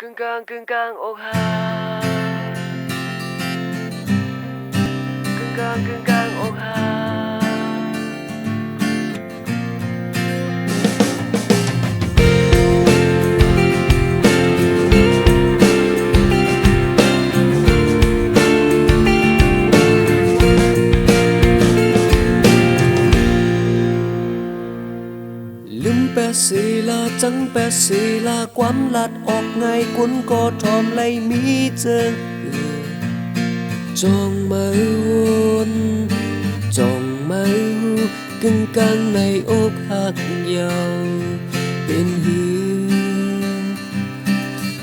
กึ่งกลางอกหักกึ่งกลางอกหักลืมแปดสีลาจังแปดสีลาความลัดออกไงกุนก็ทอมไลมีเจอจองมาวนจองมากึ่งกลางในอกหักยาวเป็นหือ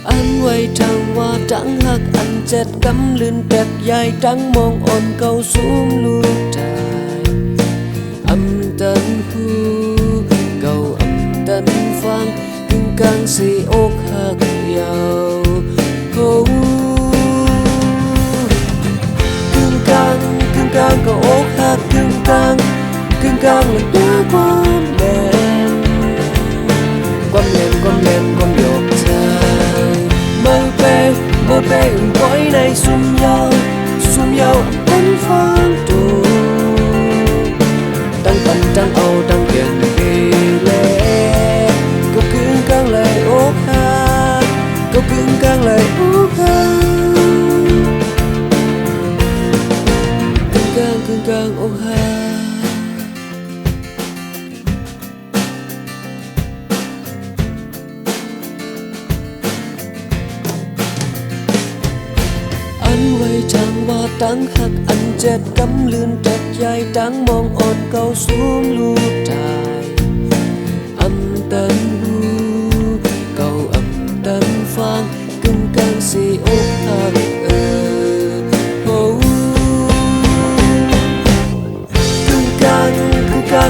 อันไว้ทางว่าจังหักอันเจ็ดกำลืนแตกใหญ่จังมองอ่อนเก่าสูมลูกตายอำตันหูเก่าอำตันฟังกึ่งกลางสีอกหักยาวโกึ่งกลางก็อกหักกึ่งกลางเลยยากความแดนความโยกใจไม่เป็นปล่อยในซุ่มยาวเป็นฟังตูตั้งปันตั้งเอาตั้งเก่งดีเลยก็กึ่งกลางเลยอกหักก็กึ่งกลางเลยอกหักกึ่งกลางอกหักอันไว้ทางว่าตั้งหักอันเจ็ดกำลืนแตกใหญ่ตั้งมองอ่อนเก่าสูมลูกตายอำตันหูเก่าอำตันฟังกึ่งกลางสีอกหักโอ้กึ่งกลาง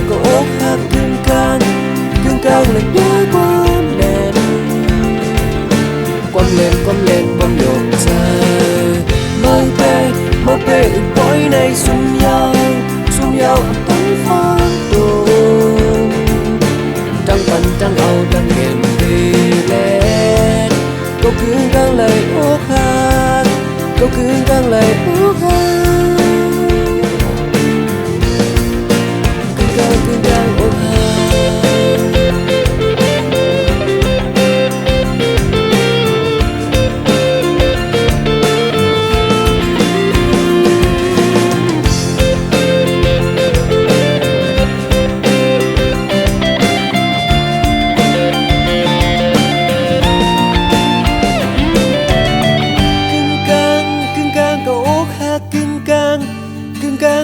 ก็อกหักกึ่งกลางเลยยากความแน่นความโยกใจไม่เป็นปล่อยในซุ่มยาวตั้งฟังตูตั้งปันตั้งเอาตั้งเก็บดีเล่นก็กึ่งกลางเลยอกหักก็กึ่งกลางเลยอกหักกึ่งกลางอกหัก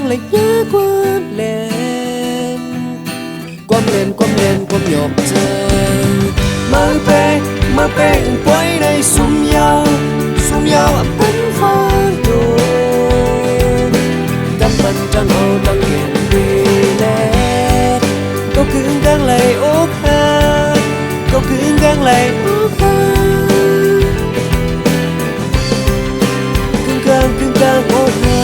เลยยากความเล่นความโยกใจมาเป็นปล่อยในซุ่มยาวเป็นฟังตูกำปันจังเอาตั้งเก่งดีเล่นก็กึ่งกลางเลยอกหักก็กึ่งกลางเลยอกหักกึ่งกลางอกหัก